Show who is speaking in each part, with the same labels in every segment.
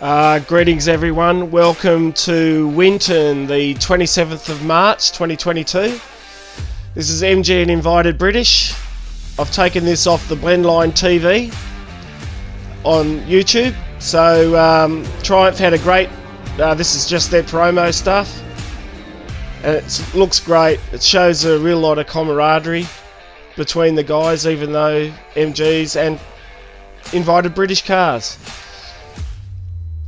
Speaker 1: Greetings everyone, welcome to Winton, the 27th of March 2022. This is MG and Invited British. I've taken this off the Blendline TV on YouTube. So Triumph had a great, this is just their promo stuff. And it looks great. It shows a real lot of camaraderie between the guys, even though MGs and Invited British cars.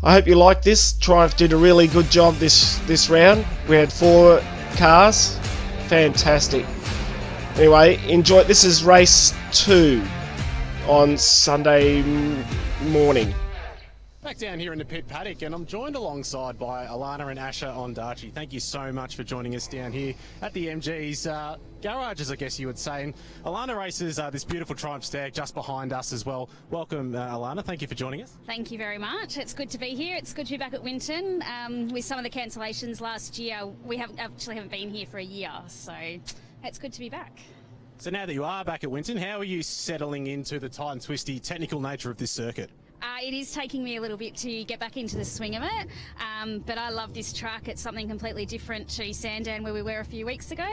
Speaker 1: I hope you like this. Triumph did a really good job this round. We had 4 cars. Fantastic. Anyway, enjoy. This is race 2 on Sunday morning.
Speaker 2: Back down here in the pit paddock, and I'm joined alongside by Alana and Asher Ondarchie. Thank you so much for joining us down here at the MG's garages, I guess you would say. And Alana races this beautiful Triumph Stag just behind us as well. Welcome, Alana. Thank you for joining us.
Speaker 3: Thank you very much. It's good to be here. It's good to be back at Winton. With some of the cancellations last year, we haven't been here for a year, so it's good to be back.
Speaker 2: So now that you are back at Winton, how are you settling into the tight and twisty technical nature of this circuit?
Speaker 3: It is taking me a little bit to get back into the swing of it, but I love this track. It's something completely different to Sandown where we were a few weeks ago,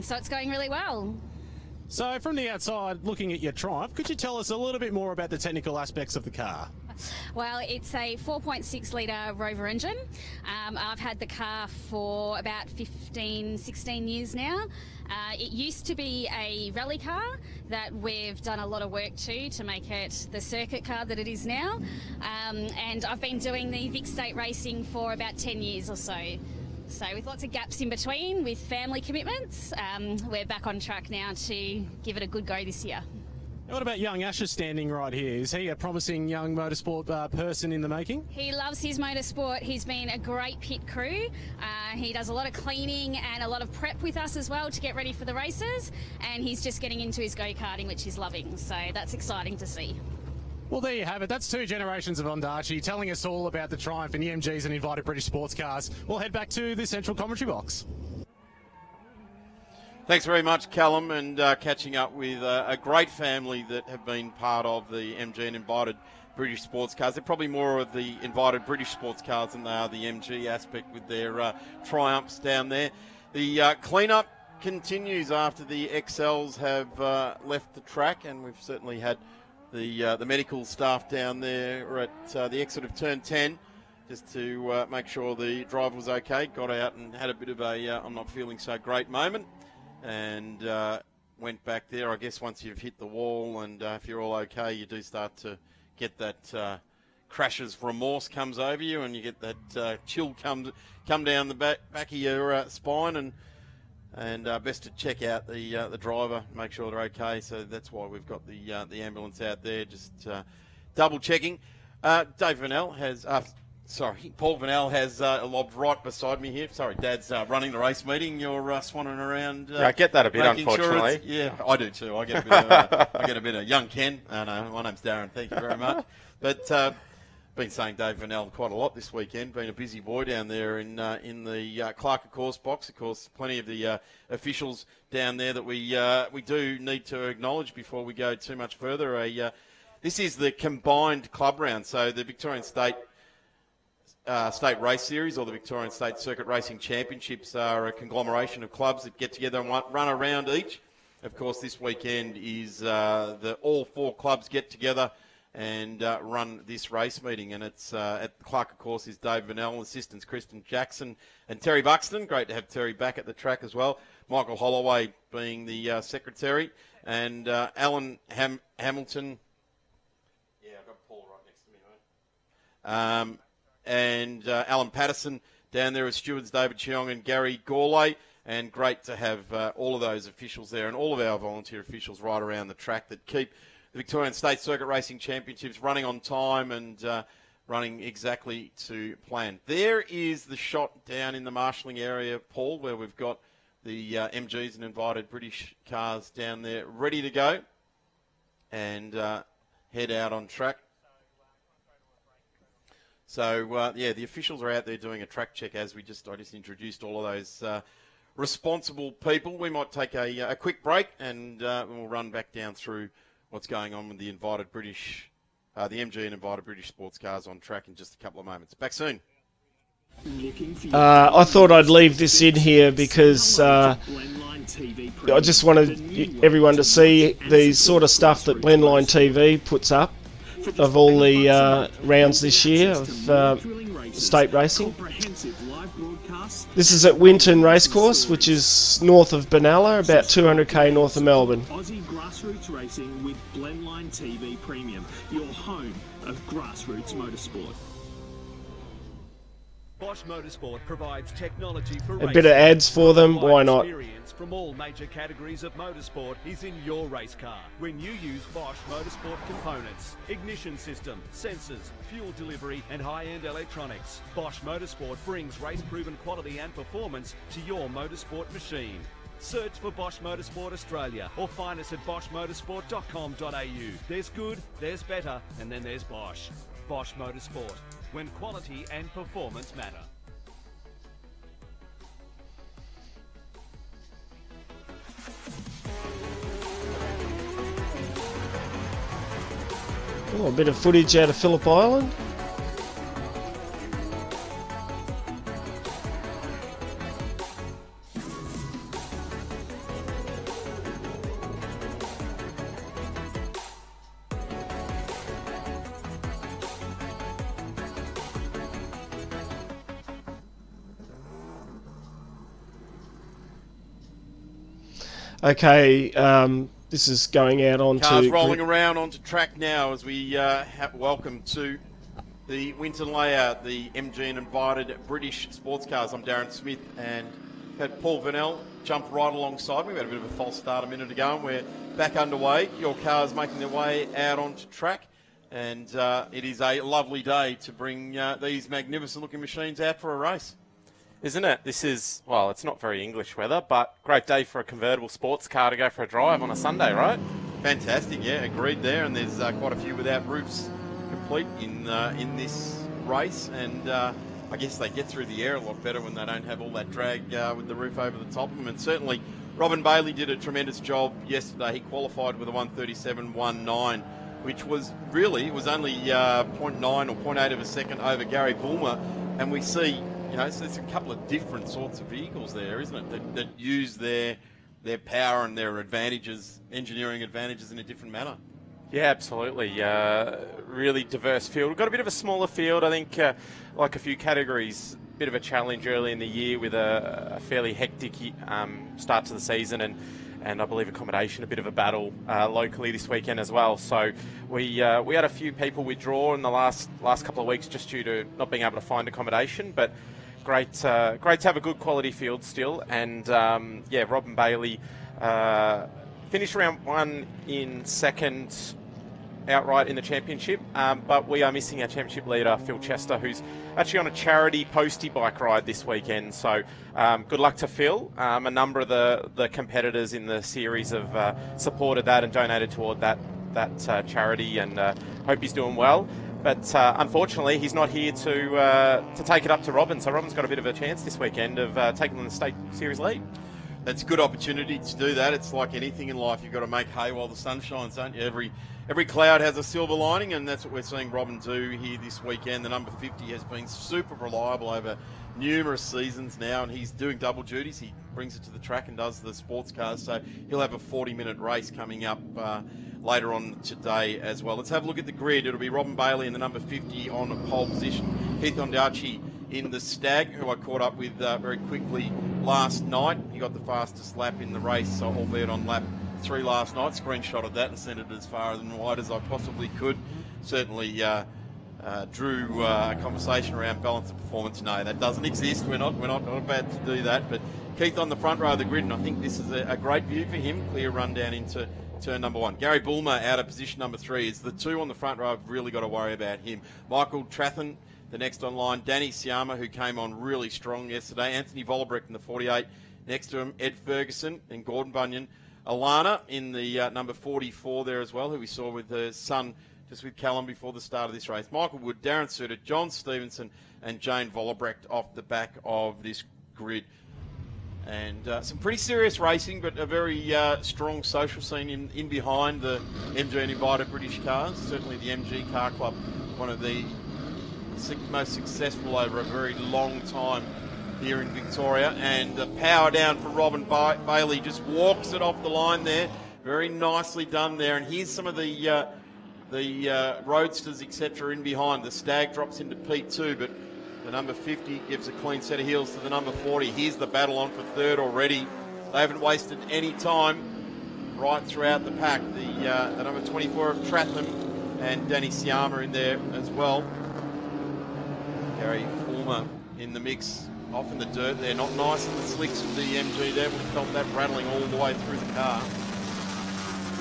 Speaker 3: so it's going really well.
Speaker 2: So from the outside, looking at your Triumph, could you tell us a little bit more about the technical aspects of the car?
Speaker 3: Well, it's a 4.6 litre Rover engine. I've had the car for about 16 years now. It used to be a rally car that we've done a lot of work to make it the circuit car that it is now. And I've been doing the Vic State racing for about 10 years or so. So with lots of gaps in between with family commitments, we're back on track now to give it a good go this year.
Speaker 2: What about young Asher standing right here? Is he a promising young motorsport person in the making?
Speaker 3: He loves his motorsport. He's been a great pit crew. He does a lot of cleaning and a lot of prep with us as well to get ready for the races. And he's just getting into his go-karting, which he's loving. So that's exciting to see.
Speaker 2: Well, there you have it. That's 2 generations of Ondarchie telling us all about the Triumph and the MGs and Invited British sports cars. We'll head back to the central commentary box.
Speaker 4: Thanks very much, Callum, and catching up with a great family that have been part of the MG and Invited British sports cars. They're probably more of the Invited British sports cars than they are the MG aspect with their Triumphs down there. The clean-up continues after the XLs have left the track, and we've certainly had the medical staff down there at the exit of turn 10 just to make sure the driver was okay. Got out and had a bit of a I'm not feeling so great moment. And went back there. I guess once you've hit the wall and if you're all okay, you do start to get that crasher's remorse comes over you, and you get that chill come down the back of your spine, and best to check out the driver, make sure they're okay. So that's why we've got the ambulance out there, just double checking. Dave Vanel has. Paul Vanel has lobbed right beside me here. Sorry, Dad's running the race meeting. You're swanning around.
Speaker 5: I get that a bit, unfortunately.
Speaker 4: Yeah, I do too. I get a bit of young Ken. No, my name's Darren. Thank you very much. But been saying Dave Vanel quite a lot this weekend. Been a busy boy down there in the Clark course box. Of course, plenty of the officials down there that we do need to acknowledge before we go too much further. This is the combined club round, so the Victorian State Race Series or the Victorian State Circuit Racing Championships are a conglomeration of clubs that get together and run a round each. Of course, this weekend is all 4 clubs get together and run this race meeting, and it's at the Clark, of course, is Dave Vanel, assistants Kristen Jackson and Terry Buxton. Great to have Terry back at the track as well. Michael Holloway being the secretary, and Alan Hamilton. Yeah, I've got Paul right next to me, mate. And Alan Patterson down there as stewards, David Cheong and Gary Gourlay. And great to have all of those officials there and all of our volunteer officials right around the track that keep the Victorian State Circuit Racing Championships running on time and running exactly to plan. There is the shot down in the marshalling area, Paul, where we've got the MGs and Invited British cars down there ready to go and head out on track. So, the officials are out there doing a track check I just introduced all of those responsible people. We might take a quick break and we'll run back down through what's going on with the Invited British the MG and Invited British Sports Cars on track in just a couple of moments. Back soon.
Speaker 1: I thought I'd leave this in here because I just wanted everyone to see the sort of stuff that Blendline TV puts up of all the rounds this year of state racing. This is at Winton Racecourse, which is north of Benalla, about 200k north of Melbourne.
Speaker 6: Aussie grassroots racing with Blendline TV Premium, your home of grassroots motorsport.
Speaker 7: BOSCH Motorsport provides technology for
Speaker 1: A bit of ads for them, why not?
Speaker 7: Experience from all major categories of motorsport is in your race car when you use BOSCH Motorsport components, ignition system, sensors, fuel delivery and high-end electronics. BOSCH Motorsport brings race-proven quality and performance to your motorsport machine. Search for BOSCH Motorsport Australia or find us at boschmotorsport.com.au. There's good, there's better, and then there's BOSCH. BOSCH Motorsport, when quality and performance matter.
Speaker 1: Oh, a bit of footage out of Phillip Island. Okay, this is going out onto...
Speaker 4: Cars rolling around onto track now as we welcome to the Winton layout, the MG and Invited British Sports Cars. I'm Darren Smith and had Paul Vernell jump right alongside me. We had a bit of a false start a minute ago and we're back underway. Your cars making their way out onto track and it is a lovely day to bring these magnificent looking machines out for a race.
Speaker 5: Isn't it? This is, well, it's not very English weather, but great day for a convertible sports car to go for a drive on a Sunday, right?
Speaker 4: Fantastic, yeah, agreed there. And there's quite a few without roofs complete in this race. And I guess they get through the air a lot better when they don't have all that drag with the roof over the top of them. And certainly Robin Bailey did a tremendous job yesterday. He qualified with a 1:37.19, which was really, it was only 0.9 or 0.8 of a second over Gary Bulmer. And we see... You know, so there's a couple of different sorts of vehicles there, isn't it, that use their power and their advantages, engineering advantages in a different manner.
Speaker 5: Yeah, absolutely. Really diverse field. We've got a bit of a smaller field, I think, like a few categories. Bit of a challenge early in the year with a fairly hectic start to the season and I believe accommodation, a bit of a battle locally this weekend as well. So we had a few people withdraw in the last couple of weeks just due to not being able to find accommodation, but great to have a good quality field still. And yeah, Robin Bailey finished round one in second outright in the championship, but we are missing our championship leader, Phil Chester, who's actually on a charity postie bike ride this weekend. So good luck to Phil. A number of the competitors in the series have supported that and donated toward that charity, and hope he's doing well. But unfortunately, he's not here to take it up to Robin. So Robin's got a bit of a chance this weekend of taking the state series lead.
Speaker 4: It's a good opportunity to do that. It's like anything in life. You've got to make hay while the sun shines, don't you? Every cloud has a silver lining, and that's what we're seeing Robin do here this weekend. The number 50 has been super reliable over numerous seasons now, and he's doing double duties. He brings it to the track and does the sports cars, so he'll have a 40-minute race coming up later on today as well. Let's have a look at the grid. It'll be Robin Bailey in the number 50 on pole position. Keith Ondarchie in the Stag, who I caught up with very quickly last night. He got the fastest lap in the race, albeit on lap 3 last night. Screenshotted that and sent it as far and wide as I possibly could. Certainly drew a conversation around balance of performance. No, that doesn't exist. We're not about to do that. But Keith on the front row of the grid, and I think this is a great view for him. Clear run down into turn number 1. Gary Bulmer out of position number 3. Is the 2 on the front row. I've really got to worry about him. Michael Trathen, the next on line. Danny Siama, who came on really strong yesterday. Anthony Vollerbrecht in the 48. Next to him, Ed Ferguson and Gordon Bunyan. Alana in the number 44 there as well, who we saw with her son just with Callum before the start of this race. Michael Wood, Darren Suter, John Stevenson and Jane Vollerbrecht off the back of this grid. And some pretty serious racing, but a very strong social scene in behind the MG and invited British cars. Certainly the MG Car Club, one of the most successful over a very long time here in Victoria. And the power down for Robin Bailey, just walks it off the line there. Very nicely done there. And here's some of the roadsters, etc., in behind. The Stag drops into P2, but the number 50 gives a clean set of heels to the number 40. Here's the battle on for third already. They haven't wasted any time right throughout the pack. The number 24 of Tratham and Danny Siama in there as well. Gary Ulmer in the mix, off in the dirt there. Not nice in the slicks of the MG there. We felt that rattling all the way through the car.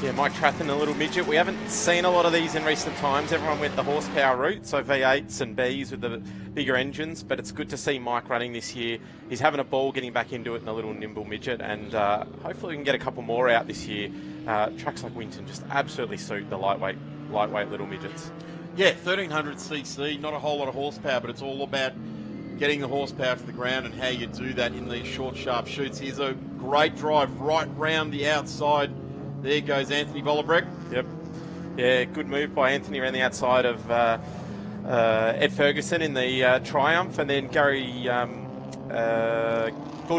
Speaker 5: Yeah, Mike Tratham, a little midget. We haven't seen a lot of these in recent times. Everyone went the horsepower route, so V8s and Bs with the bigger engines, but it's good to see Mike running this year. He's having a ball getting back into it in a little nimble midget, and hopefully we can get a couple more out this year. Tracks like Winton just absolutely suit the lightweight little midgets.
Speaker 4: Yeah, 1300cc, not a whole lot of horsepower, but it's all about getting the horsepower to the ground and how you do that in these short, sharp shoots. Here's a great drive right round the outside. There goes Anthony Vollerbrecht.
Speaker 5: Yep. Yeah, good move by Anthony around the outside of Ed Ferguson in the Triumph, and then Gordon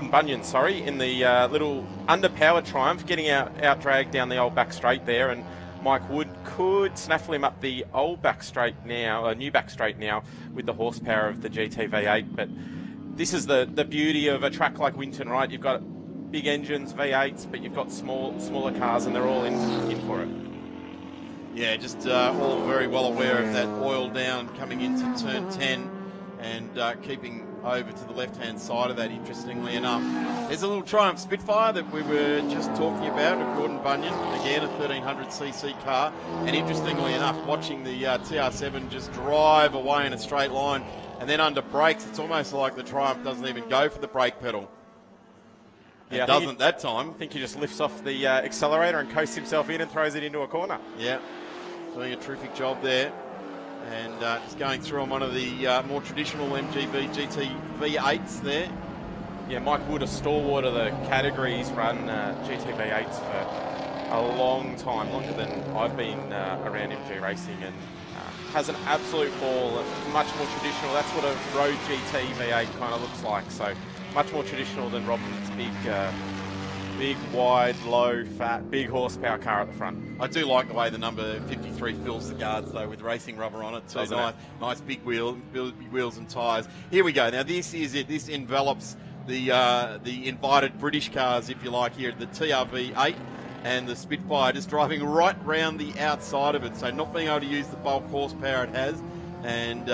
Speaker 5: Bunyan, in the little underpowered Triumph, getting out dragged down the old back straight there, and Mike Wood could snaffle him up the old back straight now, a new back straight now, with the horsepower of the GT V8. But this is the beauty of a track like Winton, right? You've got big engines, V8s, but you've got smaller cars, and they're all in for it.
Speaker 4: Yeah, just all very well aware of that oil down coming into turn 10 and keeping over to the left-hand side of that, interestingly enough. There's a little Triumph Spitfire that we were just talking about of Gordon Bunyan, again a 1300cc car, and interestingly enough, watching the TR7 just drive away in a straight line, and then under brakes, it's almost like the Triumph doesn't even go for the brake pedal.
Speaker 5: Yeah,
Speaker 4: doesn't that time.
Speaker 5: I think he just lifts off the accelerator and coasts himself in and throws it into a corner.
Speaker 4: Yeah, doing a terrific job there. And just going through on one of the more traditional MGB GT V8s there.
Speaker 5: Yeah, Mike Wood, a stalwart of the categories, run GT V8s for a long time, longer than I've been around MG racing, and has an absolute ball, much more traditional. That's what a road GT V8 kind of looks like. So much more traditional than Robin's big, wide, low, fat, big horsepower car at the front.
Speaker 4: I do like the way the number 53 fills the guards, though, with racing rubber on it too. Nice big wheels and tyres. Here we go. Now this is it. This envelops the invited British cars, if you like, here, the TRV8 and the Spitfire, just driving right round the outside of it. So not being able to use the bulk horsepower it has, and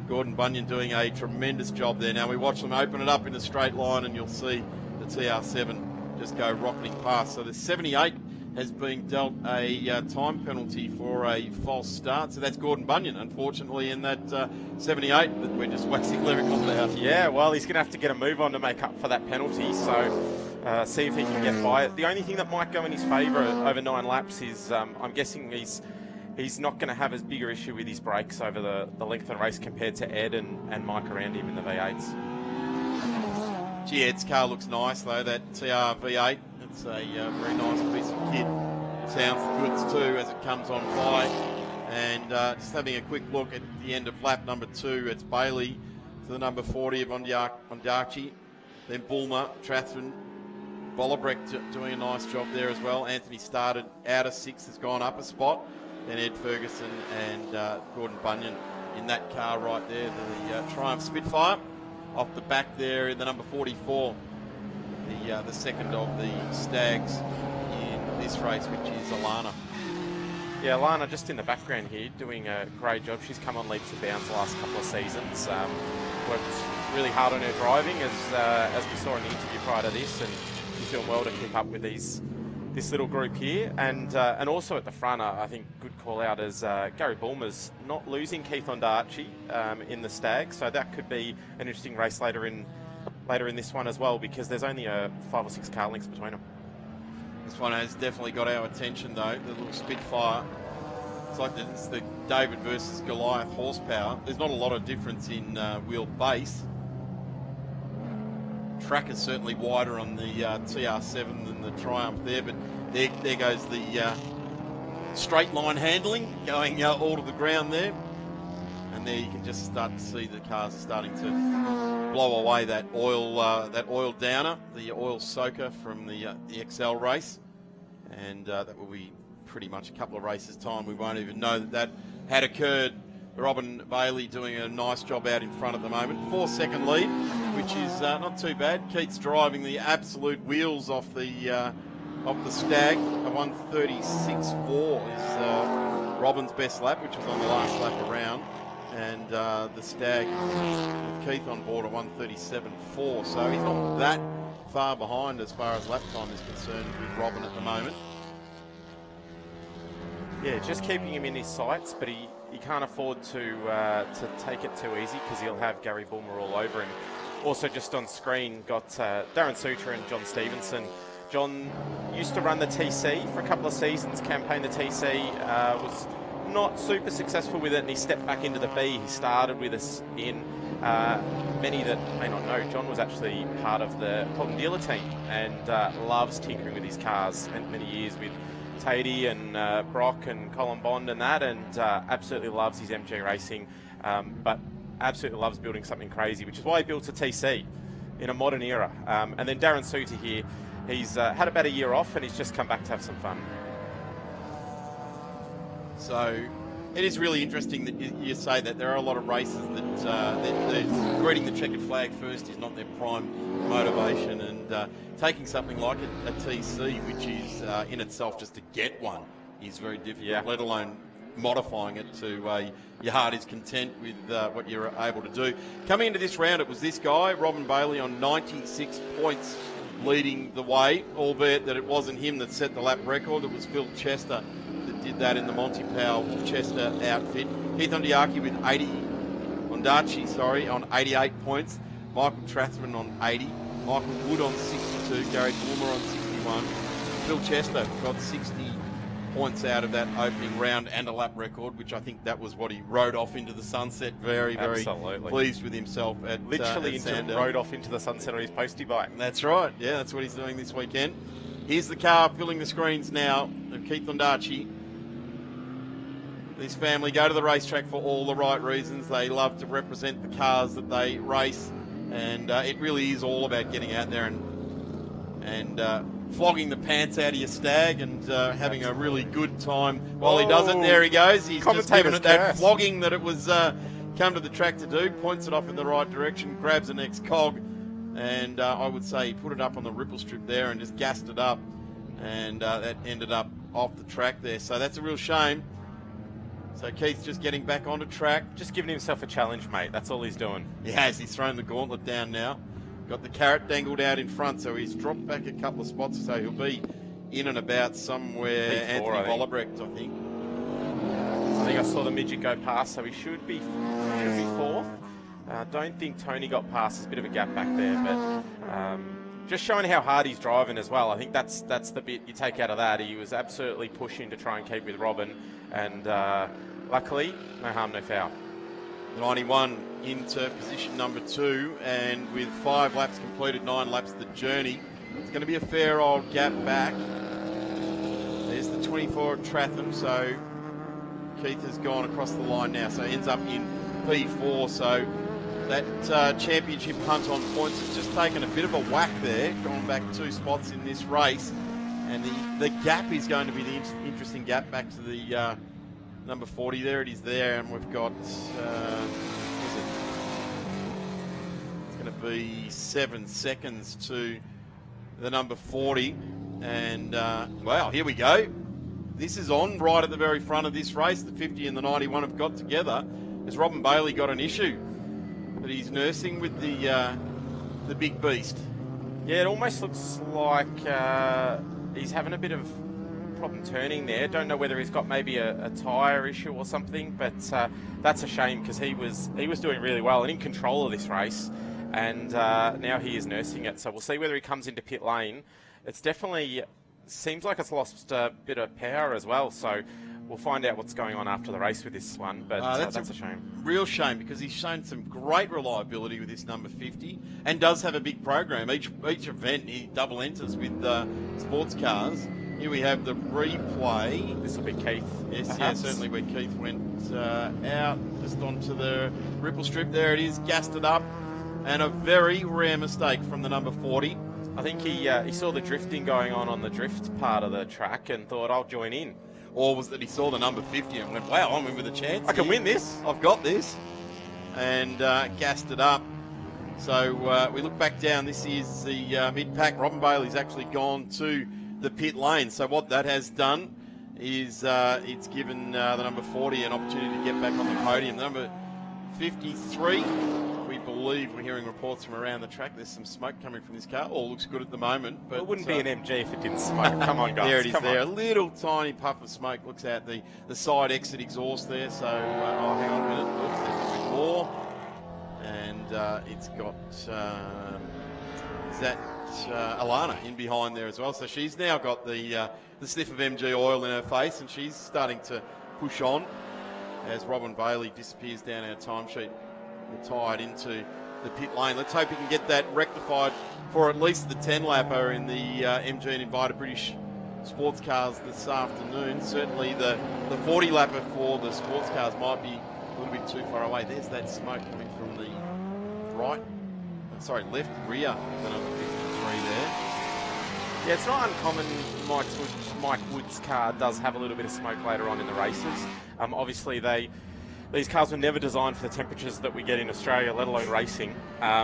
Speaker 4: Gordon Bunyan doing a tremendous job there. Now we watch them open it up in a straight line, and you'll see the TR7 just go rocketing past. So the 78 has been dealt a time penalty for a false start. So that's Gordon Bunyan, unfortunately, in that 78 that we're just waxing lyrical about.
Speaker 5: Yeah, well, he's going to have to get a move on to make up for that penalty. So see if he can get by it. The only thing that might go in his favour over 9 laps is I'm guessing he's not going to have as bigger issue with his brakes over the length of the race compared to Ed and Mike around him in the V8s.
Speaker 4: Gee, Ed's car looks nice, though, that TR-V8. It's a very nice piece of kit. Sounds the goods, too, as it comes on by. And just having a quick look at the end of lap number 2, it's Bailey to the number 40 of Ondarchie. Then Bulmer, Tratham, Vollerbrecht doing a nice job there as well. Anthony started out of 6th, has gone up a spot. Then Ed Ferguson and Gordon Bunyan in that car right there, the Triumph Spitfire. Off the back there in the number 44, the second of the Stags in this race, which is Alana.
Speaker 5: Yeah, Alana just in the background here doing a great job. She's come on leaps and bounds the last couple of seasons. Worked really hard on her driving, as we saw in the interview prior to this, and she's doing well to keep up with this little group here. And also at the front, I think good call out is Gary Bulmer's not losing Keith Ondarchie in the Stag, so that could be an interesting race later in this one as well, because there's only 5 or 6 car lengths between them.
Speaker 4: This one has definitely got our attention, though. The little Spitfire. It's like it's the David versus Goliath horsepower. There's not a lot of difference in wheel base. track is certainly wider on the TR7 than the Triumph there, but there goes the straight line handling going all to the ground there. And there you can just start to see the cars starting to blow away that oil downer, the oil soaker from the XL race. And that will be pretty much a couple of races' time. We won't even know that had occurred. Robin Bailey doing a nice job out in front at the moment. 4-second lead, which is not too bad. Keith's driving the absolute wheels off the Stag. A 1:36.4 is Robin's best lap, which was on the last lap around. And the Stag with Keith on board, a 1:37.4. So he's not that far behind as far as lap time is concerned with Robin at the moment.
Speaker 5: Yeah, just keeping him in his sights, but he can't afford to take it too easy because he'll have Gary Bulmer all over him. Also just on screen got Darren Suter and John Stevenson. John used to run the TC for a couple of seasons, campaign the TC, was not super successful with it, and he stepped back into the B. He started with us in. Many that may not know, John was actually part of the Holden dealer team and loves tinkering with his cars. Spent many years with Tatey and Brock and Colin Bond and that, and absolutely loves his MG racing, but absolutely loves building something crazy, which is why he built a TC in a modern era. And then Darren Suter here, he's had about a year off and he's just come back to have some fun.
Speaker 4: So it is really interesting that you say that there are a lot of races that greeting the checkered flag first is not their prime motivation, and taking something like a TC, which is in itself just to get one, is very difficult, let alone modifying it to your heart is content with what you're able to do. Coming into this round, it was this guy, Robin Bailey, on 96 points leading the way, albeit that it wasn't him that set the lap record. It was Phil Chester that did that in the Monty Powell Chester outfit. Keith Ondarchie, on 88 points. Michael Trathman on 80. Michael Wood on 62. Gary Bulmer on 61. Phil Chester got 60 points out of that opening round and a lap record, which I think that was what he rode off into the sunset. Very pleased with himself at
Speaker 5: literally
Speaker 4: Sandown.
Speaker 5: Rode off into the sunset on his postie bike.
Speaker 4: That's right. Yeah, that's what he's doing this weekend. Here's the car filling the screens now of Keith Ondarchie. This family go to the racetrack for all the right reasons. They love to represent the cars that they race, and it really is all about getting out there and flogging the pants out of your Stag and having a really good time while he does it. There he goes. He's just given it that flogging that it was come to the track to do. Points it off in the right direction, grabs the next cog, and I would say he put it up on the ripple strip there and just gassed it up, and that ended up off the track there. So that's a real shame. So Keith's just getting back onto track.
Speaker 5: Just giving himself a challenge, mate. That's all he's doing.
Speaker 4: He has. He's thrown the gauntlet down now. Got the carrot dangled out in front, so he's dropped back a couple of spots, so he'll be in and about somewhere. Anthony Vollebrecht, I think.
Speaker 5: I think I saw the midget go past, so he should be fourth. Don't think Tony got past. There's a bit of a gap back there, but just showing how hard he's driving as well. I think that's the bit you take out of that. He was absolutely pushing to try and keep with Robin, and luckily, no harm, no foul.
Speaker 4: 91 into position number 2, and with 5 laps completed, 9 laps the journey. It's going to be a fair old gap back. There's the 24 at Tratham, so Keith has gone across the line now, so ends up in P4, so that championship hunt on points has just taken a bit of a whack there, gone back 2 spots in this race, and the gap is going to be the interesting gap back to the number 40. There it is there, and we've got, it's going to be 7 seconds to the number 40, and wow, here we go. This is on right at the very front of this race. The 50 and the 91 have got together. Has Robin Bailey got an issue that he's nursing with the big beast?
Speaker 5: Yeah, it almost looks like he's having a bit of problem turning there. Don't know whether he's got maybe a tyre issue or something, but that's a shame because he was doing really well and in control of this race, and now he is nursing it. So we'll see whether he comes into pit lane. It's definitely seems like it's lost a bit of power as well. So we'll find out what's going on after the race with this one, but that's a shame.
Speaker 4: Real shame, because he's shown some great reliability with this number 50 and does have a big program. Each event he double enters with sports cars. Here we have the replay.
Speaker 5: This will be Keith.
Speaker 4: Yes,
Speaker 5: perhaps.
Speaker 4: yeah, certainly where Keith went out just onto the ripple strip. There it is, gassed it up, and a very rare mistake from the number 40.
Speaker 5: I think he saw the drifting going on the drift part of the track and thought, I'll join in.
Speaker 4: Or was that he saw the number 50 and went, wow, I'm in with a chance.
Speaker 5: I can win this.
Speaker 4: I've got this. And gassed it up. So we look back down. This is the mid-pack. Robin Bailey's actually gone to the pit lane. So what that has done is it's given the number 40 an opportunity to get back on the podium. The number 53, we believe, we're hearing reports from around the track. There's some smoke coming from this car. All looks good at the moment. But
Speaker 5: it wouldn't be an MG if it didn't smoke. Come on, guys.
Speaker 4: There it is.
Speaker 5: Come
Speaker 4: there,
Speaker 5: on.
Speaker 4: a little tiny puff of smoke looks out the side exit exhaust there. So hang on a minute. Oops, there's a bit more, and it's got is that Alana in behind there as well. So she's now got the sniff of MG oil in her face, and she's starting to push on as Robin Bailey disappears down our timesheet. We're tied into the pit lane. Let's hope he can get that rectified for at least the 10-lapper in the MG and Invited British sports cars this afternoon. Certainly the 40-lapper for the sports cars might be a little bit too far away. There's that smoke coming from the left rear of the number 53 there.
Speaker 5: Yeah, it's not uncommon. Mike Wood's car does have a little bit of smoke later on in the races. Obviously, these cars were never designed for the temperatures that we get in Australia, let alone racing.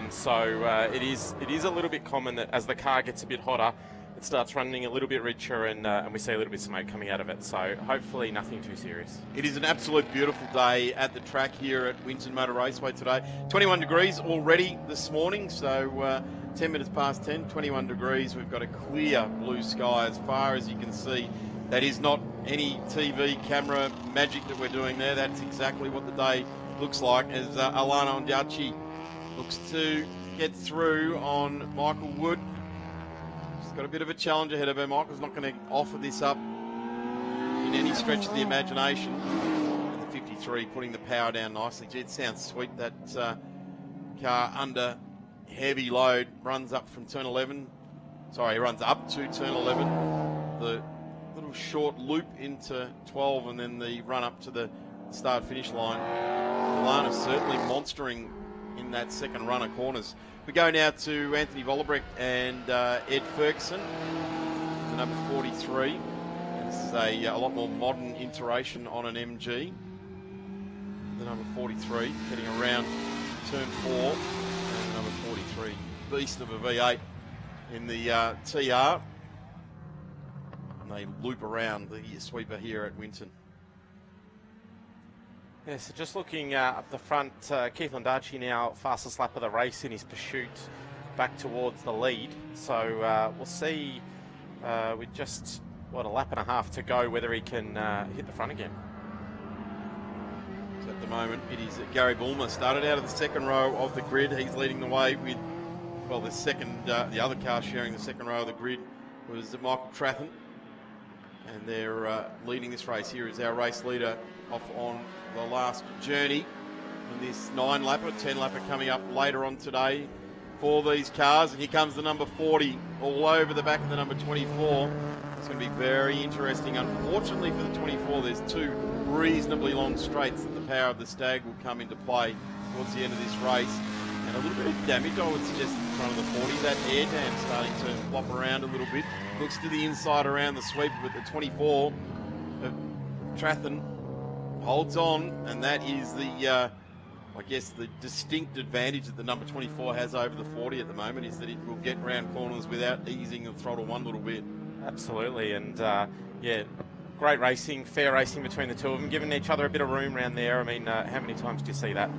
Speaker 5: So it is a little bit common that as the car gets a bit hotter, it starts running a little bit richer, and we see a little bit of smoke coming out of it. So hopefully nothing too serious.
Speaker 4: It is an absolute beautiful day at the track here at Winton Motor Raceway today. 21 degrees already this morning, so 10 minutes past 10, 21 degrees. We've got a clear blue sky as far as you can see. That is not any TV camera magic that we're doing there. That's exactly what the day looks like as Alana Ondarchie looks to get through on Michael Wood. She's got a bit of a challenge ahead of her. Michael's not going to offer this up in any stretch of the imagination. And the 53 putting the power down nicely. Gee, it sounds sweet, that car under heavy load. Runs up from turn 11. Sorry, runs up to turn 11. The little short loop into 12 and then the run up to the start-finish line. Alana's certainly monstering in that second run of corners. We go now to Anthony Vollebrecht and Ed Ferguson, the number 43. This is a lot more modern iteration on an MG. The number 43 heading around turn 4, and the number 43, beast of a V8 in the TR. And they loop around the sweeper here at Winton.
Speaker 5: Yeah, so just looking up the front, Keith Ondarchie now fastest lap of the race in his pursuit back towards the lead. So we'll see with just, a lap and a half to go, whether he can hit the front again.
Speaker 4: So at the moment, it is Gary Bulmer. Started out of the second row of the grid. He's leading the way with, the other car sharing the second row of the grid was Michael Trathen. And they're leading this race. Here is our race leader off on the last journey in this 9-lapper, 10-lapper coming up later on today for these cars. And here comes the number 40 all over the back of the number 24. It's going to be very interesting. Unfortunately for the 24, there's two reasonably long straights that the power of the Stag will come into play towards the end of this race. And a little bit of damage, I would suggest, in front of the 40. That air dam starting to flop around a little bit. Looks to the inside around the sweep, but the 24 of Trathen holds on, and that is the, the distinct advantage that the number 24 has over the 40 at the moment, is that it will get round corners without easing the throttle one little bit.
Speaker 5: Absolutely, and great racing, fair racing between the two of them, giving each other a bit of room around there. I mean, how many times do you see that?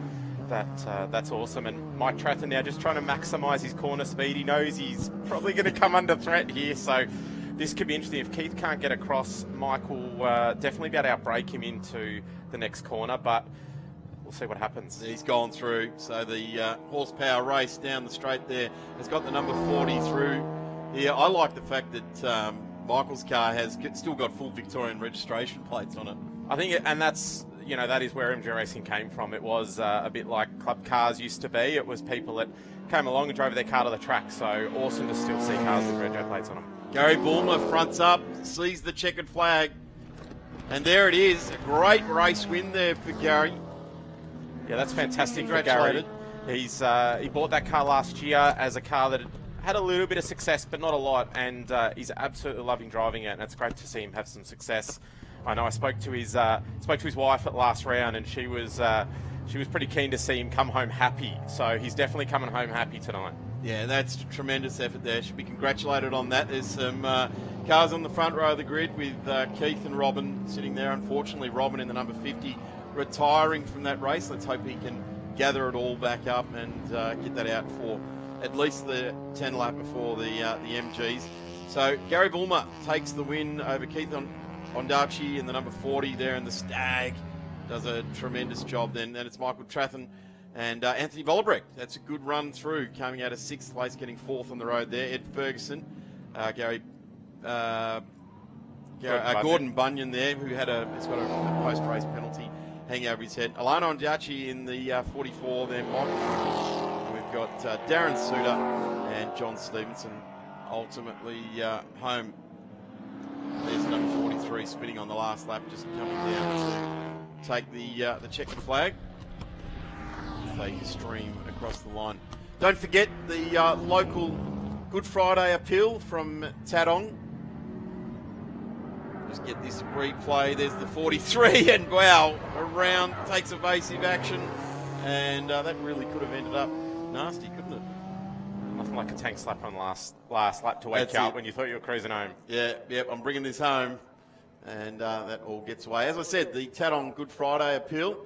Speaker 5: That's awesome. And Mike Trathen now just trying to maximise his corner speed. He knows he's probably going to come under threat here, so this could be interesting. If Keith can't get across, Mike will definitely be able to outbrake him into the next corner, but we'll see what happens.
Speaker 4: He's gone through, so the horsepower race down the straight there has got the number 40 through here. I like the fact that Michael's car has still got full Victorian registration plates on it.
Speaker 5: I think, and that's, that is where MG Racing came from. It was a bit like club cars used to be. It was people that came along and drove their car to the track. So awesome to still see cars with Rego plates on them.
Speaker 4: Gary Bulmer fronts up, sees the checkered flag, and there it is. A great race win there for Gary.
Speaker 5: Yeah, that's fantastic for Gary. He bought that car last year as a car that had a little bit of success, but not a lot, and he's absolutely loving driving it, and it's great to see him have some success. I know I spoke to his wife at last round, and she was pretty keen to see him come home happy. So he's definitely coming home happy tonight. Yeah, that's a tremendous effort there. Should be congratulated on that. There's some cars on the front row of the grid with Keith and Robin sitting there. Unfortunately, Robin in the number 50 retiring from that race. Let's hope he can gather it all back up and get that out for at least the 10 lap before the MGs. So Gary Bulmer takes the win over Keith Ondarchie in the number 40 there, and the Stag does a tremendous job then. Then it's Michael Trathen and Anthony Vollebrecht. That's a good run through, coming out of 6th place, getting 4th on the road there. Ed Ferguson, Gordon Bunyan there, who has got a post-race penalty hanging over his head. Alana Ondarchie in the 44 there, Michael. We've got Darren Suter and John Stevenson ultimately home. There's number 43 spinning on the last lap, just coming down to take the checkered flag. They stream across the line. Don't forget the local Good Friday appeal from Tadong. Just get this replay. There's the 43, and wow, around takes evasive action, and that really could have ended up nasty, couldn't it? Nothing like a tank slap on last lap to wake you up when you thought you were cruising home.
Speaker 4: Yeah, I'm bringing this home, and that all gets away. As I said, the Tadong Good Friday appeal.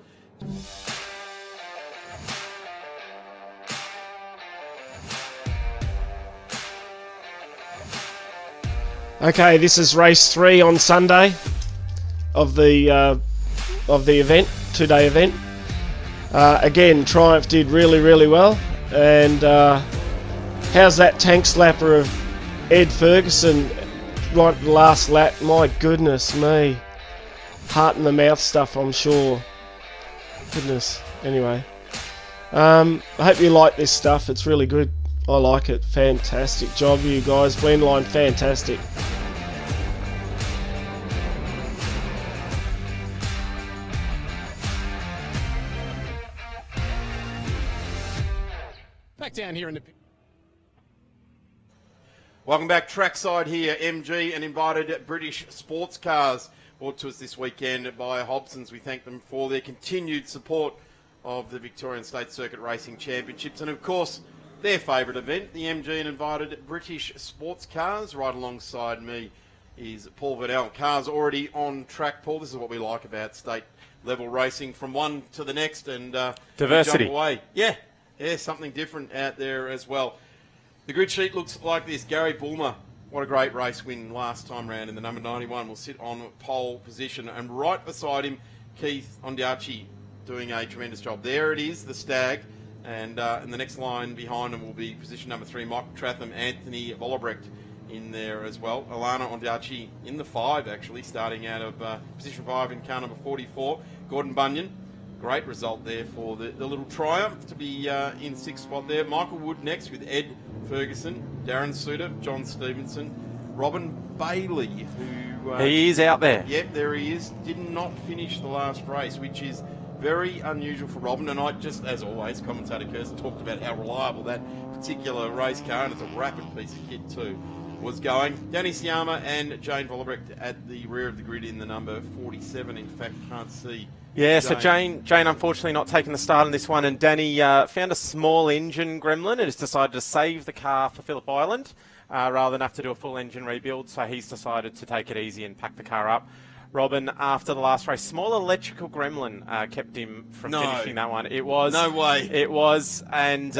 Speaker 1: Okay, this is race 3 on Sunday of the event, 2-day event. Again, Triumph did really, really well, and how's that tank slapper of Ed Ferguson right at the last lap? My goodness me, heart in the mouth stuff, I'm sure. Goodness. Anyway, I hope you like this stuff. It's really good. I like it. Fantastic job, you guys. Blendline, fantastic.
Speaker 2: Back down here in the...
Speaker 4: Welcome back trackside here. MG and invited British sports cars brought to us this weekend by Hobson's. We thank them for their continued support of the Victorian State Circuit Racing Championships, and of course their favourite event, the MG and invited British sports cars. Right alongside me is Paul Verdell. Cars already on track, Paul. This is what we like about state level racing, from one to the next, and
Speaker 5: diversity.
Speaker 4: Jump away. Yeah, something different out there as well. The grid sheet looks like this. Gary Bulmer, what a great race win last time round in the number 91, will sit on pole position, and right beside him, Keith Ondarchie doing a tremendous job. There it is, the Stag. And in the next line behind him will be position number 3, Michael Tratham, Anthony Vollebrecht in there as well. Alana Ondarchie in the 5, actually, starting out of position 5 in car number 44. Gordon Bunyan, great result there for the little Triumph to be in 6th spot there. Michael Wood next with Ed Ferguson, Darren Suter, John Stevenson, Robin Bailey, who...
Speaker 5: he is out there.
Speaker 4: Yep, there he is. Did not finish the last race, which is very unusual for Robin, and I just, as always, commentator Kirsten talked about how reliable that particular race car, and it's a rapid piece of kit too, was going. Danny Siama and Jane Vollebrecht at the rear of the grid in the number 47. In fact, can't see.
Speaker 5: Yeah, so Jane unfortunately not taking the start on this one, and Danny found a small engine gremlin and has decided to save the car for Phillip Island rather than have to do a full engine rebuild, so he's decided to take it easy and pack the car up. Robin, after the last race, small electrical gremlin kept him from finishing that one. It was.
Speaker 4: No way.
Speaker 5: It was, and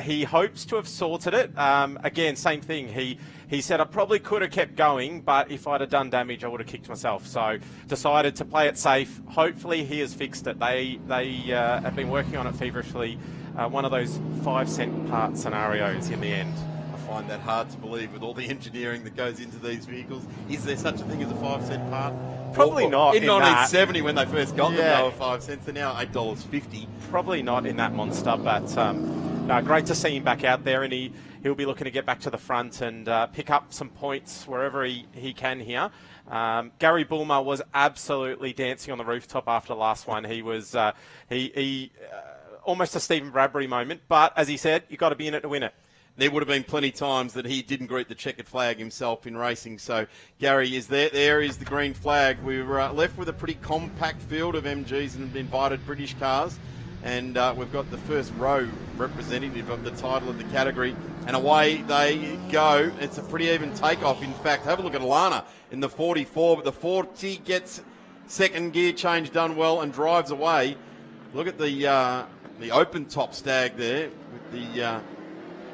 Speaker 5: he hopes to have sorted it. Again, same thing. He said, I probably could have kept going, but if I'd have done damage, I would have kicked myself. So decided to play it safe. Hopefully he has fixed it. They have been working on it feverishly. One of those 5-cent part scenarios in the end.
Speaker 4: I find that hard to believe with all the engineering that goes into these vehicles. Is there such a thing as a 5-cent part?
Speaker 5: Probably not
Speaker 4: In
Speaker 5: in
Speaker 4: 1970 when they first got them,
Speaker 5: Yeah.
Speaker 4: they were 5 cents. They're now $8.50.
Speaker 5: Probably not in that monster, but no, great to see him back out there, and he'll be looking to get back to the front and pick up some points wherever he can here. Gary Bulmer was absolutely dancing on the rooftop after the last one. He was almost a Stephen Bradbury moment, but as he said, you've got to be in it to win it.
Speaker 4: There would have been plenty times that he didn't greet the checkered flag himself in racing. So Gary is there. There is the green flag. We were left with a pretty compact field of MGs and invited British cars. And we've got the first row representative of the title of the category. And away they go. It's a pretty even takeoff. In fact, have a look at Alana in the 44. But the 40 gets second gear change done well and drives away. Look at the open top stag there with the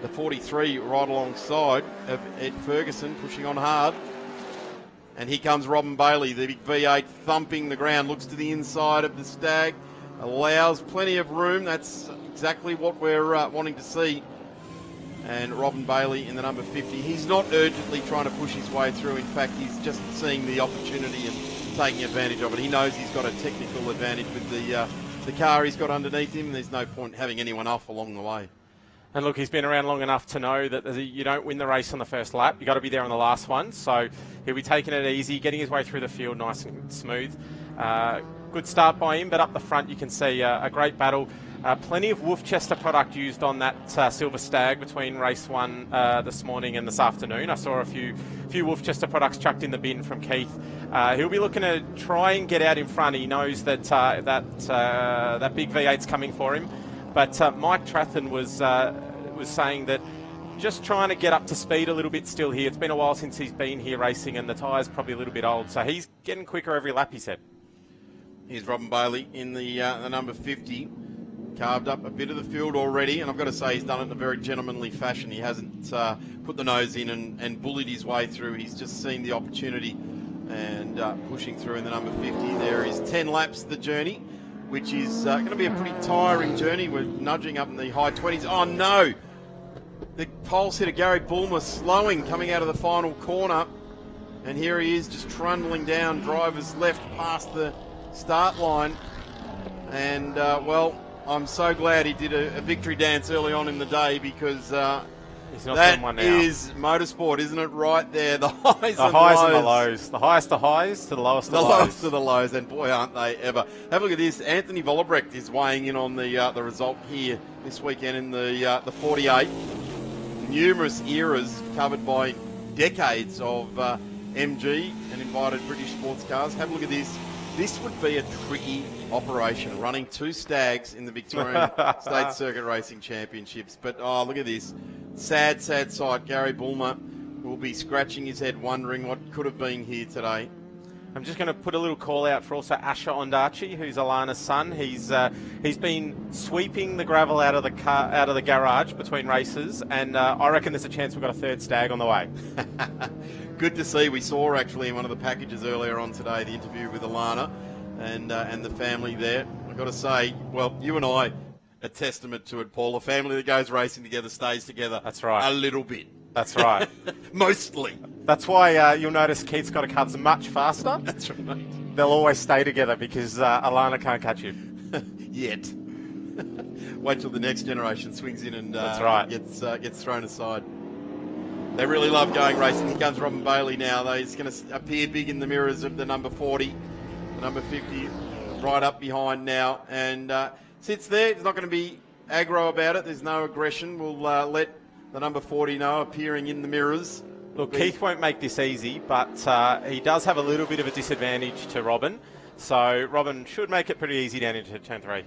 Speaker 4: 43 right alongside of Ed Ferguson pushing on hard. And here comes Robin Bailey, the big V8 thumping the ground, looks to the inside of the stag, allows plenty of room. That's exactly what we're wanting to see. And Robin Bailey in the number 50, he's not urgently trying to push his way through. In fact, he's just seeing the opportunity and taking advantage of it. He knows he's got a technical advantage with the car he's got underneath him. There's no point having anyone off along the way.
Speaker 5: And look, he's been around long enough to know that you don't win the race on the first lap. You've got to be there on the last one. So he'll be taking it easy, getting his way through the field nice and smooth. Good start by him, but up the front you can see a great battle. Plenty of Wolfchester product used on that Silver Stag between race one this morning and this afternoon. I saw a few Wolfchester products chucked in the bin from Keith. He'll be looking to try and get out in front. He knows that that big V8's coming for him. But Mike Trathen was saying that just trying to get up to speed a little bit still here. It's been a while since he's been here racing, and the tyre's probably a little bit old. So he's getting quicker every lap, he said.
Speaker 4: Here's Robin Bailey in the number 50. Carved up a bit of the field already, and I've got to say he's done it in a very gentlemanly fashion. He hasn't put the nose in and bullied his way through. He's just seen the opportunity and pushing through in the number 50. There is 10 laps the journey, which is going to be a pretty tiring journey. We're nudging up in the high 20s. Oh, no! The pole sitter, Gary Bulmer, slowing, coming out of the final corner. And here he is, just trundling down, driver's left past the start line. And, well, I'm so glad he did a victory dance early on in the day, because that is motorsport, isn't it? Right there, the highs and
Speaker 5: the lows. The highest of highs to the lowest of lows.
Speaker 4: The lowest of the lows, and boy, aren't they ever. Have a look at this. Anthony Vollebrecht is weighing in on the result here this weekend in the 48. Numerous eras covered by decades of MG and invited British sports cars. Have a look at this. This would be a tricky operation, running two stags in the Victorian State Circuit Racing Championships. But, oh, look at this. Sad, sad sight. Gary Bulmer will be scratching his head wondering what could have been here today.
Speaker 5: I'm just going to put a little call out for also Asher Ondarchie, who's Alana's son. He's been sweeping the gravel out of the garage between races, and I reckon there's a chance we've got a third stag on the way.
Speaker 4: Good to see. We saw actually in one of the packages earlier on today the interview with Alana and the family there. I've got to say, well, you and I, a testament to it, Paul. A family that goes racing together stays together.
Speaker 5: That's right.
Speaker 4: A little bit.
Speaker 5: That's right.
Speaker 4: Mostly.
Speaker 5: That's why you'll notice Keith's got to cut much faster.
Speaker 4: That's right.
Speaker 5: They'll always stay together because Alana can't catch you.
Speaker 4: Yet. Wait till the next generation swings in and
Speaker 5: That's right.
Speaker 4: gets thrown aside. They really love going racing. Here comes Robin Bailey now. He's going to appear big in the mirrors of the number 40. The number 50 right up behind now. And sits there. He's not going to be aggro about it. There's no aggression. We'll let the number 40 know, appearing in the mirrors.
Speaker 5: Look, Keith won't make this easy, but he does have a little bit of a disadvantage to Robin. So Robin should make it pretty easy down into turn 3.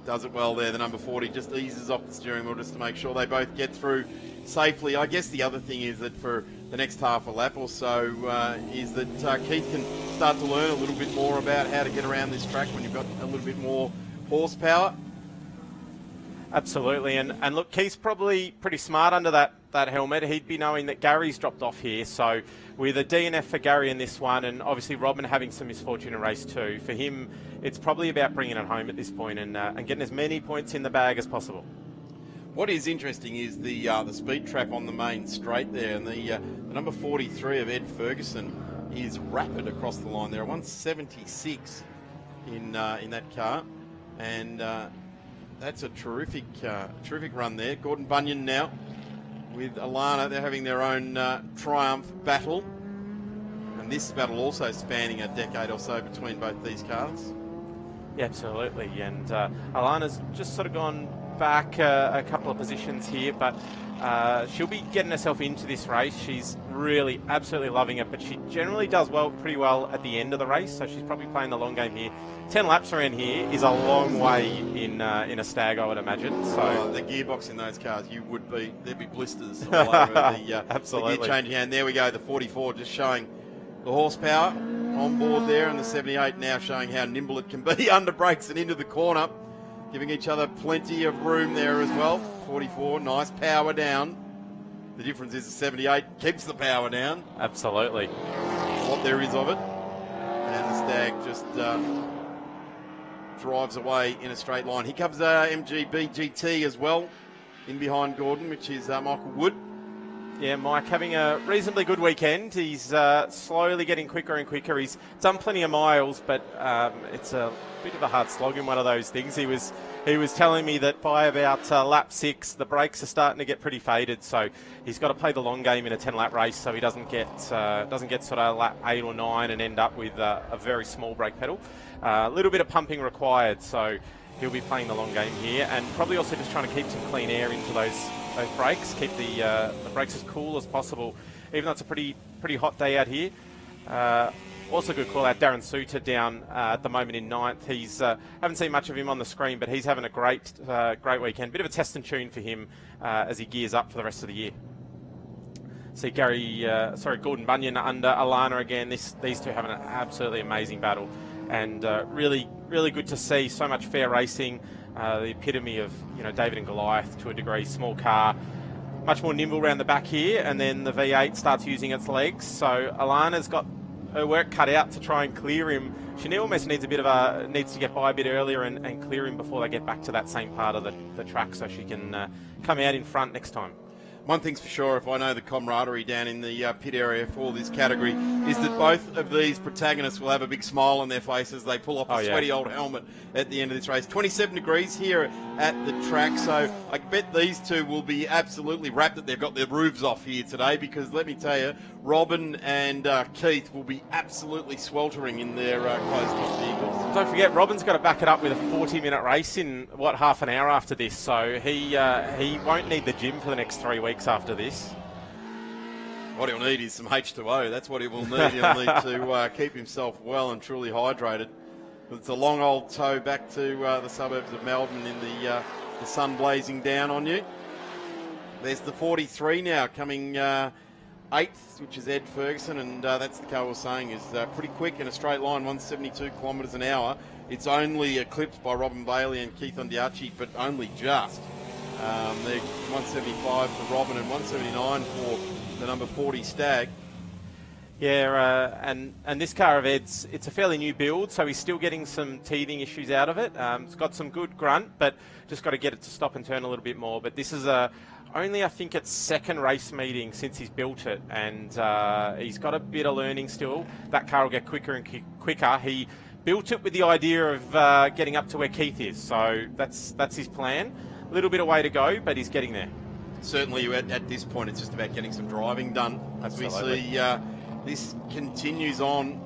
Speaker 4: Does it well there. The number 40 just eases off the steering wheel just to make sure they both get through safely. I guess the other thing is that for the next half a lap or so is that Keith can start to learn a little bit more about how to get around this track when you've got a little bit more horsepower.
Speaker 5: Absolutely, and look, Keith's probably pretty smart under that helmet. He'd be knowing that Gary's dropped off here, so with a DNF for Gary in this one, and obviously Robin having some misfortune in race 2, for him, it's probably about bringing it home at this point and getting as many points in the bag as possible.
Speaker 4: What is interesting is the speed trap on the main straight there, and the number 43 of Ed Ferguson is rapid across the line. There are 176 in that car, and that's a terrific run there. Gordon Bunyan now with Alana. They're having their own triumph battle, and this battle also spanning a decade or so between both these cars.
Speaker 5: Yeah, absolutely. And Alana's just sort of gone back a couple of positions here, but she'll be getting herself into this race. She's really absolutely loving it, but she generally does pretty well at the end of the race, so she's probably playing the long game here. 10 laps around here is a long way in a stag, I would imagine. So
Speaker 4: the gearbox in those cars, there'd be blisters all over the
Speaker 5: absolutely.
Speaker 4: The gear changing hand. There we go, the 44 just showing the horsepower on board there, and the 78 now showing how nimble it can be under brakes and into the corner, giving each other plenty of room there as well. 44, nice power down. The difference is the 78 keeps the power down.
Speaker 5: Absolutely.
Speaker 4: What there is of it. And the stag just drives away in a straight line. Here comes MGB GT as well, in behind Gordon, which is Michael Wood.
Speaker 5: Yeah, Mike having a reasonably good weekend. He's slowly getting quicker and quicker. He's done plenty of miles, but it's a bit of a hard slog in one of those things. He was telling me that by about lap 6, the brakes are starting to get pretty faded. So he's got to play the long game in a 10-lap race, so he doesn't get sort of lap 8 or 9 and end up with a very small brake pedal. A little bit of pumping required, so he'll be playing the long game here, and probably also just trying to keep some clean air into those brakes, keep the brakes as cool as possible, even though it's a pretty hot day out here. Also good call out, Darren Suter down at the moment in 9th. He's haven't seen much of him on the screen, but he's having a great weekend. Bit of a test and tune for him as he gears up for the rest of the year. See Gordon Bunyan under Alana again. These two having an absolutely amazing battle, and really good to see so much fair racing. The epitome of David and Goliath to a degree. Small car, much more nimble around the back here, and then the V8 starts using its legs. So Alana's got her work cut out to try and clear him. She almost needs to get by a bit earlier and clear him before they get back to that same part of the track, so she can come out in front next time.
Speaker 4: One thing's for sure, if I know the camaraderie down in the pit area for this category, is that both of these protagonists will have a big smile on their faces. They pull off a sweaty old helmet at the end of this race. 27 degrees here at the track, so I bet these two will be absolutely rapt that they've got their roofs off here today, because let me tell you, Robin and Keith will be absolutely sweltering in their closed-top vehicles.
Speaker 5: Don't forget, Robin's got to back it up with a 40-minute race in, half an hour after this, so he won't need the gym for the next 3 weeks after this.
Speaker 4: What he'll need is some H2O. That's what he will need. He'll need to keep himself well and truly hydrated. It's a long old tow back to the suburbs of Melbourne in the sun blazing down on you. There's the 43 now coming 8th, which is Ed Ferguson, and that's the car we're saying is pretty quick in a straight line, 172 kilometres an hour. It's only eclipsed by Robin Bailey and Keith Ondarchie, but only just. They're 175 for Robin and 179 for the number 40 Stag.
Speaker 5: Yeah, and this car of Ed's, it's a fairly new build, so he's still getting some teething issues out of it. It's got some good grunt, but just got to get it to stop and turn a little bit more. But this is only, I think, its second race meeting since he's built it, and he's got a bit of learning still. That car will get quicker and quicker. He built it with the idea of getting up to where Keith is, so that's his plan. A little bit of way to go, but he's getting there.
Speaker 4: Certainly at this point, it's just about getting some driving done.
Speaker 5: Absolutely.
Speaker 4: As we see this continues on.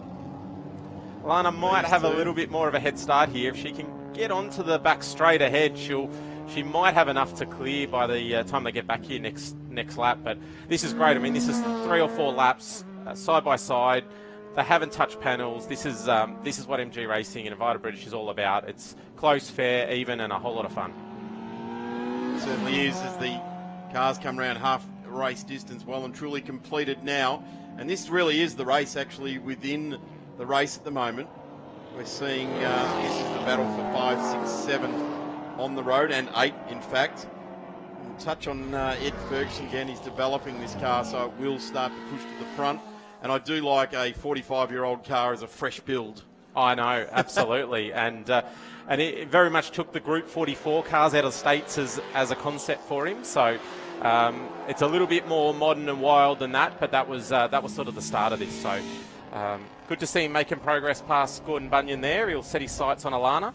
Speaker 5: Alana might have a little bit more of a head start here. If she can get onto the back straight ahead, she might have enough to clear by the time they get back here next lap. But this is great. I mean, this is 3 or 4 laps side by side. They haven't touched panels. This is what MG Racing and Invited British is all about. It's close, fair, even, and a whole lot of fun.
Speaker 4: Certainly is, as the cars come around half race distance, well and truly completed now. And this really is the race actually within the race at the moment. We're seeing this is the battle for 5, 6, 7 on the road, and 8 in fact. We'll touch on Ed Ferguson again. He's developing this car, so it will start to push to the front. And I do like a 45-year-old car as a fresh build.
Speaker 5: I know, absolutely. And it very much took the Group 44 cars out of the States as a concept for him. So it's a little bit more modern and wild than that, but that was sort of the start of this. So Good to see him making progress past Gordon Bunyan there. He'll set his sights on Alana.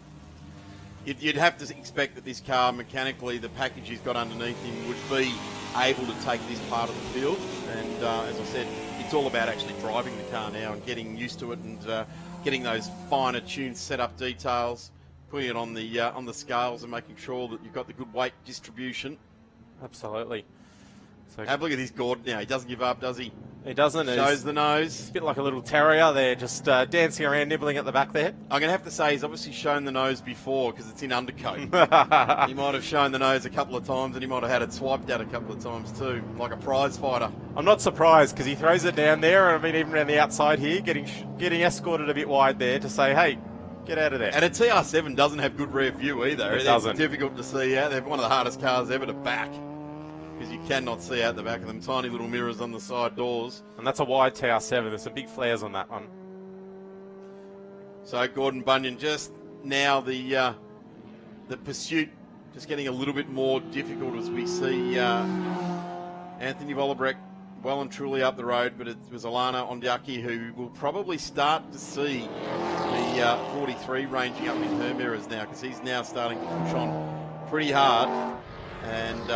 Speaker 4: You'd have to expect that this car, mechanically, the package he's got underneath him would be able to take this part of the field. And as I said, it's all about actually driving the car now and getting used to it and getting those finer tuned setup details, putting it on the scales and making sure that you've got the good weight distribution.
Speaker 5: Absolutely. So
Speaker 4: have a look at this Gordon now. He doesn't give up, does he?
Speaker 5: He doesn't.
Speaker 4: Shows the nose.
Speaker 5: It's a bit like a little terrier there, just dancing around, nibbling at the back there.
Speaker 4: I'm going to have to say he's obviously shown the nose before because it's in undercoat. He might have shown the nose a couple of times and he might have had it swiped out a couple of times too, like a prize fighter.
Speaker 5: I'm not surprised because he throws it down there, and I mean even around the outside here, getting escorted a bit wide there to say, hey, get out of there.
Speaker 4: And a TR7 doesn't have good rear view either.
Speaker 5: It doesn't.
Speaker 4: It's difficult to see out. They're one of the hardest cars ever to back, because you cannot see out the back of them. Tiny little mirrors on the side doors.
Speaker 5: And that's a wide TR7. There's some big flares on that one.
Speaker 4: So Gordon Bunyan just now the pursuit just getting a little bit more difficult as we see Anthony Vollebrecht well and truly up the road, but it was Alana Ondarchie who will probably start to see the 43 ranging up in her mirrors now, because he's now starting to push on pretty hard. And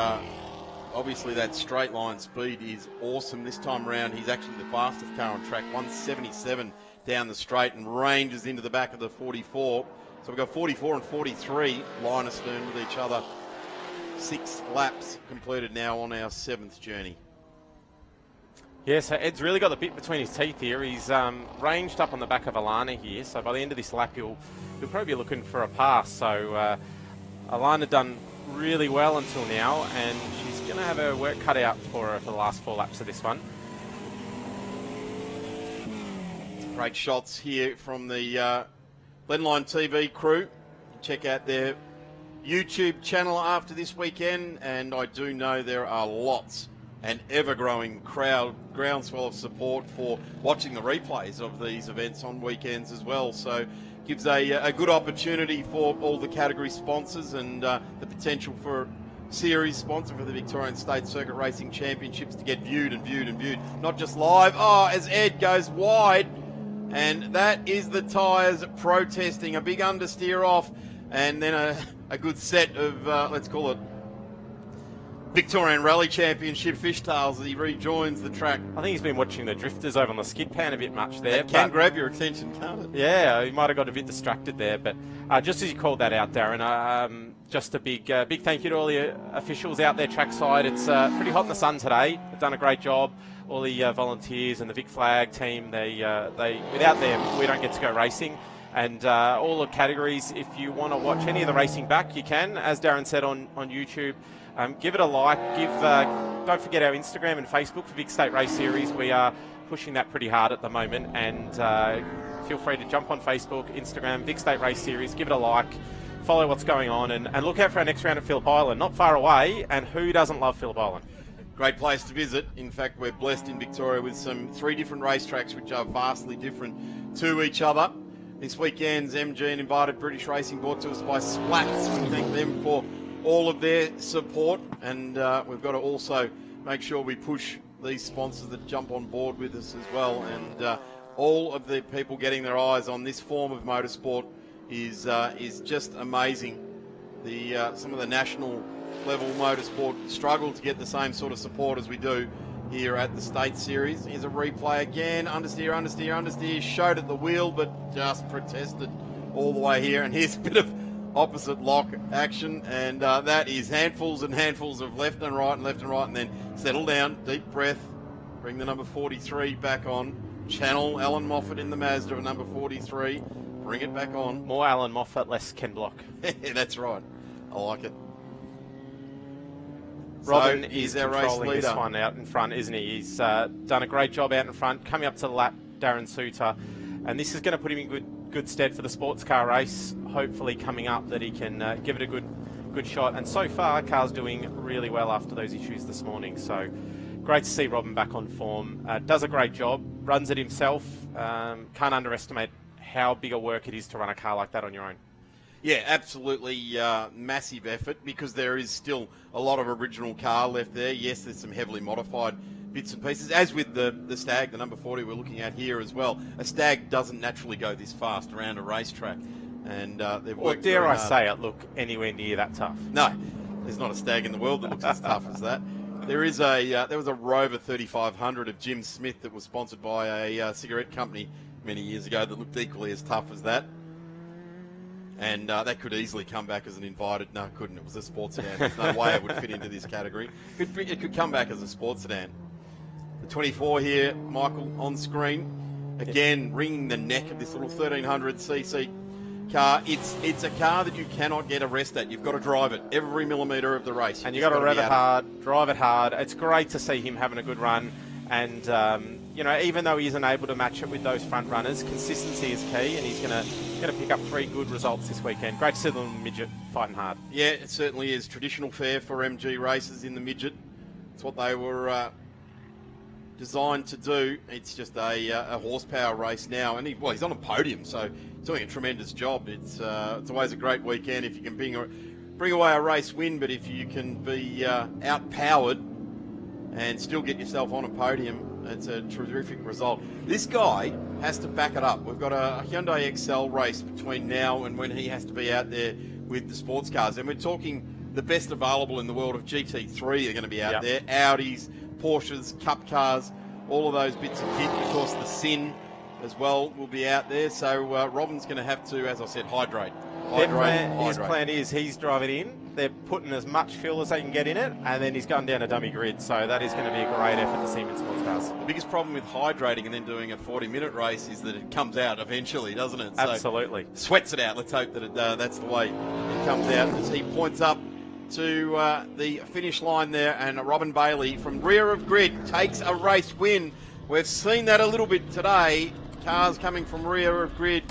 Speaker 4: obviously that straight line speed is awesome. This time around he's actually the fastest car on track, 177 down the straight, and ranges into the back of the 44. So we've got 44 and 43 line astern with each other. 6 laps completed now on our 7th journey.
Speaker 5: Yeah, so Ed's really got the bit between his teeth here. He's ranged up on the back of Alana here, so by the end of this lap he'll probably be looking for a pass. So Alana done really well until now, and she's going to have her work cut out for her for the last 4 laps of this one.
Speaker 4: Great shots here from the Blendline TV crew. Check out their YouTube channel after this weekend, and I do know there are lots and ever-growing groundswell of support for watching the replays of these events on weekends as well. So gives a good opportunity for all the category sponsors and the potential for series sponsor for the Victorian State Circuit Racing Championships to get viewed and viewed and viewed, not just live. Oh, as Ed goes wide, and that is the tyres protesting. A big understeer off, and then a good set of, let's call it, Victorian Rally Championship fishtails as he rejoins the track.
Speaker 5: I think he's been watching the drifters over on the skid pan a bit much there.
Speaker 4: That can grab your attention, can't it?
Speaker 5: Yeah, he might have got a bit distracted there, but just as you called that out, Darren, just a big thank you to all the officials out there trackside. It's pretty hot in the sun today. They've done a great job. All the volunteers and the Vic Flag team, they without them we don't get to go racing. And all the categories, if you want to watch any of the racing back, you can. As Darren said on YouTube, give it a like. Don't forget our Instagram and Facebook for Vic State Race Series. We are pushing that pretty hard at the moment, and feel free to jump on Facebook, Instagram, Vic State Race Series. Give it a like, follow what's going on, and look out for our next round at Phillip Island. Not far away, and who doesn't love Phillip Island?
Speaker 4: Great place to visit. In fact, we're blessed in Victoria with 3 different racetracks which are vastly different to each other. This weekend's MG and Invited British Racing brought to us by Splats. We thank them for all of their support, and we've got to also make sure we push these sponsors that jump on board with us as well. And all of the people getting their eyes on this form of motorsport is just amazing. Some of the national level motorsport struggle to get the same sort of support as we do here at the State Series. Here's a replay again. Understeer. Showed at the wheel, but just protested all the way here. And here's a bit of opposite lock action. And that is handfuls and handfuls of left and right, and then settle down, deep breath. Bring the number 43 back on. Channel Alan Moffat in the Mazda of number 43. Bring it back on.
Speaker 5: More Alan Moffat, less Ken Block.
Speaker 4: That's right. I like it.
Speaker 5: Robin
Speaker 4: so
Speaker 5: is
Speaker 4: our race
Speaker 5: controlling
Speaker 4: leader.
Speaker 5: this one out in front, isn't he? He's done a great job out in front, coming up to the lap, Darren Suter. And this is going to put him in good stead for the sports car race, hopefully coming up, that he can give it a good shot. And so far, car's doing really well after those issues this morning. So great to see Robin back on form. Does a great job, runs it himself. Can't underestimate how big a work it is to run a car like that on your own.
Speaker 4: Yeah, absolutely massive effort, because there is still a lot of original car left there. Yes, there's some heavily modified bits and pieces. As with the stag, the number 40 we're looking at here as well. A stag doesn't naturally go this fast around a racetrack. And they've
Speaker 5: Or
Speaker 4: worked
Speaker 5: dare
Speaker 4: very
Speaker 5: I
Speaker 4: hard.
Speaker 5: say it, look anywhere near that tough.
Speaker 4: No, there's not a stag in the world that looks as tough as that. There was a Rover 3500 of Jim Smith that was sponsored by a cigarette company many years ago that looked equally as tough as that. And that could easily come back as an invited. No, it couldn't. It was a sports sedan. There's no way it would fit into this category. It could come back as a sports sedan. The 24 here, Michael, on screen. Again, ringing the neck of this little 1300cc car. It's a car that you cannot get a rest at. You've got to drive it every millimetre of the race.
Speaker 5: And you've got to rev it hard, drive it hard. It's great to see him having a good run. And, even though he isn't able to match it with those front runners, consistency is key, and he's going to pick up 3 good results this weekend. Great to see the little midget fighting hard.
Speaker 4: Yeah, it certainly is. Traditional fare for MG races in the midget. It's what they were designed to do. It's just a horsepower race now, and he's on a podium, so he's doing a tremendous job. It's always a great weekend if you can bring away a race win, but if you can be outpowered and still get yourself on a podium, it's a terrific result. This guy has to back it up. We've got a Hyundai Excel race between now and when he has to be out there with the sports cars, and we're talking the best available in the world of GT3 are going to be out there. Audis, Porsches, Cup cars, all of those bits of kit. Of course, the Sin as well will be out there. So Robin's going to have to, as I said, hydrate.
Speaker 5: His plan is he's driving in, they're putting as much fuel as they can get in it, and then he's going down a dummy grid. So that is going to be a great effort to see him in sports cars.
Speaker 4: The biggest problem with hydrating and then doing a 40-minute race is that it comes out eventually, doesn't it? So
Speaker 5: Absolutely.
Speaker 4: Sweats it out. Let's hope that that's the way it comes out as he points up to the finish line there, and Robin Bailey from rear of grid takes a race win. We've seen that a little bit today. Cars coming from rear of grid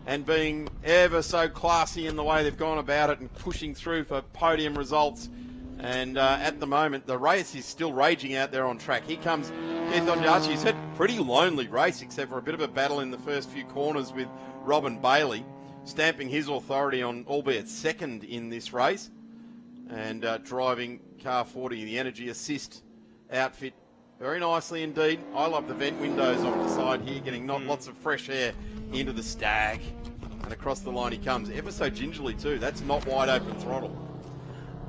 Speaker 4: and being ever so classy in the way they've gone about it and pushing through for podium results. And at the moment, the race is still raging out there on track. Here comes Keith Ondarchie. He's had a pretty lonely race, except for a bit of a battle in the first few corners with Robin Bailey, stamping his authority on, albeit second in this race, and driving car 40, the Energy Assist outfit, very nicely indeed. I love the vent windows off the side here, getting lots of fresh air into the stag. And across the line he comes, ever so gingerly too. That's not wide open throttle.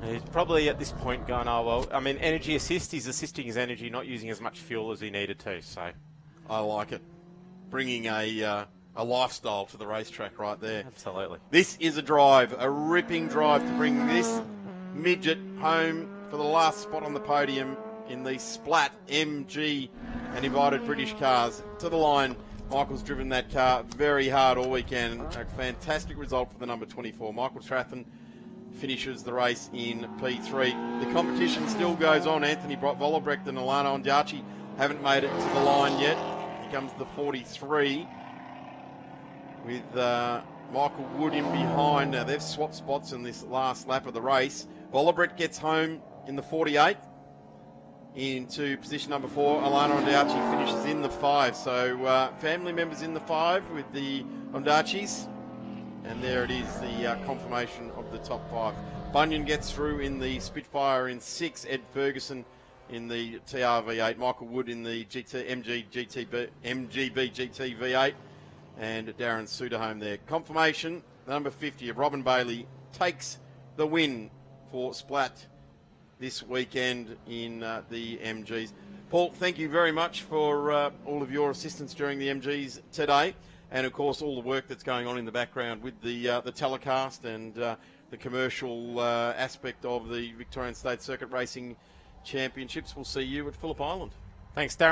Speaker 5: He's probably at this point going, oh, well, I mean, Energy Assist, he's assisting his energy, not using as much fuel as he needed to, so.
Speaker 4: I like it. Bringing a lifestyle to the racetrack right there.
Speaker 5: Absolutely.
Speaker 4: This is a drive, a ripping drive to bring this midget home for the last spot on the podium in the Splat MG and invited British cars to the line. Michael's driven that car very hard all weekend. A fantastic result for the number 24. Michael Stratton finishes the race in P3. The competition still goes on. Anthony Vollebrecht and Alana Ondarchie haven't made it to the line yet. Here comes the 43 with Michael Wood in behind. Now they've swapped spots in this last lap of the race. Vollebrecht gets home in the 48 into position number 4. Alana Ondarchie finishes in the 5. So family members in the 5 with the Ondarchies. And there it is, the confirmation of the top 5. Bunyan gets through in the Spitfire in 6. Ed Ferguson in the TRV8. Michael Wood in the MGB GT V8. And Darren Suderholm there. Confirmation, number 50 of Robin Bailey takes the win for Splat this weekend in the MGs. Paul, thank you very much for all of your assistance during the MGs today, and of course all the work that's going on in the background with the telecast and the commercial aspect of the Victorian State Circuit Racing Championships. We'll see you at Phillip Island.
Speaker 5: Thanks, Darren.